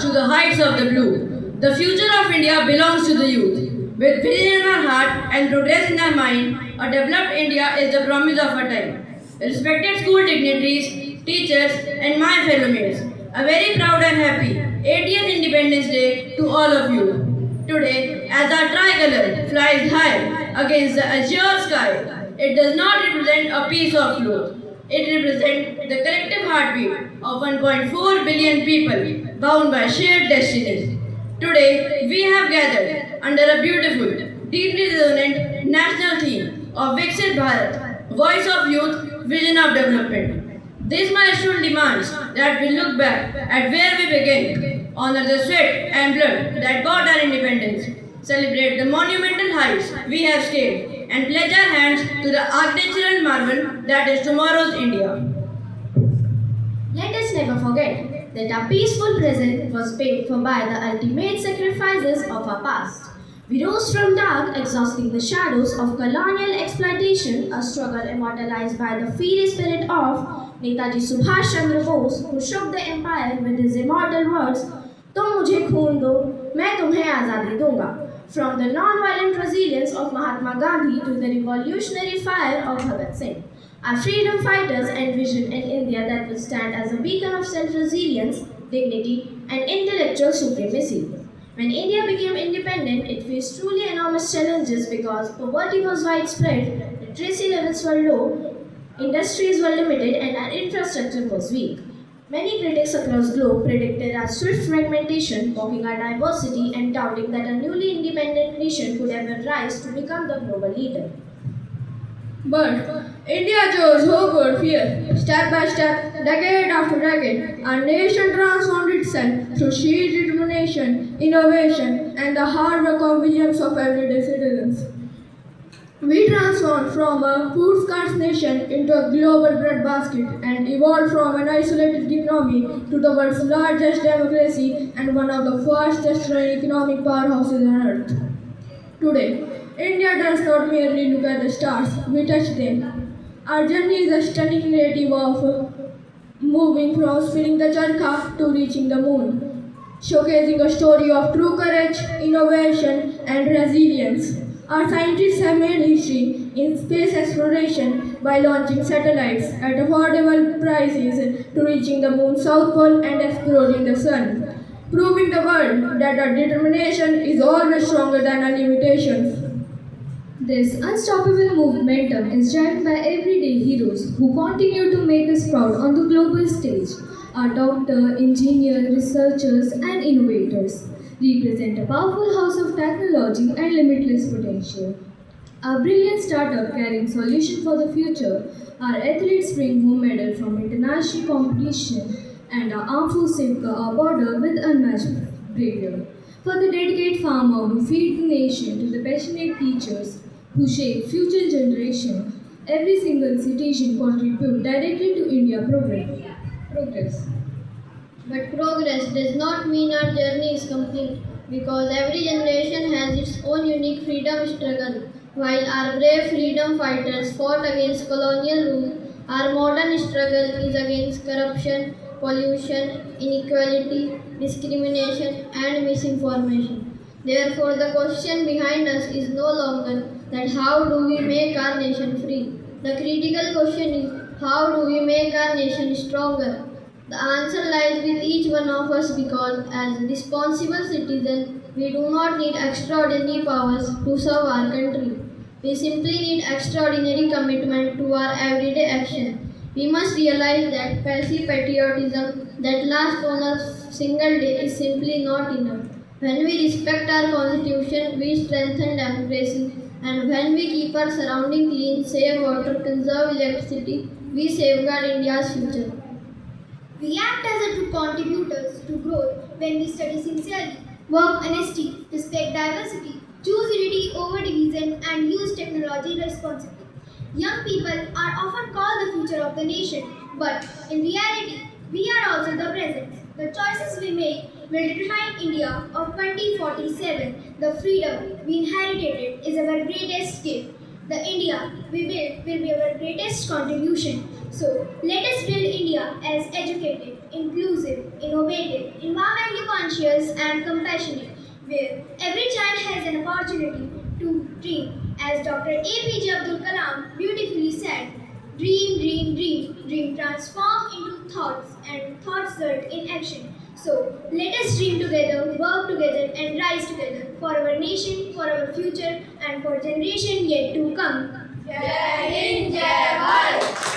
to the heights of the blue. The future of India belongs to the youth. With vision in our heart and progress in our mind, a developed India is the promise of our time. Respected school dignitaries, teachers, and my fellow mates, a very proud and happy 80th Independence Day to all of you. Today, as our tricolor flies high against the azure sky, it does not represent a piece of cloth. It represents the collective heartbeat of 1.4 billion people bound by shared destinies. Today, we have gathered under a beautiful, deeply resonant national theme of Viksit Bharat, voice of youth, vision of development. This milestone demands that we look back at where we began, honor the sweat and blood that got our independence, celebrate the monumental heights we have scaled, and pledge our hands to the architectural marvel that is tomorrow's India. Let us never forget that our peaceful present was paid for by the ultimate sacrifices of our past. We rose from dark, exhausting the shadows of colonial exploitation, a struggle immortalized by the fiery spirit of Netaji Subhash Chandra Bose, who shook the empire with his immortal words, "तुम मुझे खून दो, मैं तुम्हें आज़ादी दूंगा." From the non-violent resilience of Mahatma Gandhi to the revolutionary fire of Bhagat Singh, our freedom fighters envisioned an India that would stand as a beacon of self-resilience, dignity, and intellectual supremacy. When India became independent, it faced truly enormous challenges because poverty was widespread, literacy levels were low, industries were limited, and our infrastructure was weak. Many critics across the globe predicted our swift fragmentation, mocking our diversity and doubting that a newly independent nation could ever rise to become the global leader. But India chose hope over fear. Step by step, decade after decade, our nation transformed itself through sheer determination, innovation, and the hard work of millions of everyday citizens. We transformed from a food scarce nation into a global breadbasket and evolved from an isolated economy to the world's largest democracy and one of the fastest growing economic powerhouses on earth. Today, India does not merely look at the stars, we touch them. Our journey is a stunning narrative of moving from spinning the charkha to reaching the moon, showcasing a story of true courage, innovation, and resilience. Our scientists have made history in space exploration by launching satellites at affordable prices to reaching the moon's south pole and exploring the sun, proving the world that our determination is always stronger than our limitations. This unstoppable momentum is driven by everyday heroes who continue to make us proud on the global stage. Our doctor, engineer, researchers, and innovators represent a powerful house of technology and limitless potential. Our brilliant startup carrying solutions for the future, our athletes bring home medal from international competition, and our armed forces safeguard our border with unmatched bravery. For the dedicated farmer who feed the nation to the passionate teachers who shape future generations, every single citizen contributes directly to India progress. But progress does not mean our journey is complete because every generation has its own unique freedom struggle. While our brave freedom fighters fought against colonial rule, our modern struggle is against corruption, pollution, inequality, discrimination, and misinformation. Therefore, the question behind us is no longer that how do we make our nation free? The critical question is how do we make our nation stronger? The answer lies with each one of us because as responsible citizens, we do not need extraordinary powers to serve our country. We simply need extraordinary commitment to our everyday action. We must realize that passive patriotism that lasts on a single day is simply not enough. When we respect our constitution, we strengthen democracy, and when we keep our surrounding clean, save water, conserve electricity, we safeguard India's future. We act as a true contributors to growth when we study sincerely, work honestly, respect diversity, choose unity over division, and use technology responsibly. Young people are often called the future of the nation, but in reality, we are also the present. The choices we make will determine India of 2047. The freedom we inherited is our greatest gift. The India we build will be our greatest contribution. So let us build India as educated, inclusive, innovative, environmentally conscious, conscious, and compassionate, where every child has an opportunity to dream. As Dr. APJ Abdul Kalam beautifully said, dream, dream, dream, dream transform into thoughts, and thoughts result in action. So let us dream together, work together, and rise together for our nation, for our future, and for generation yet to come. Jai Hind, Jai Bharat.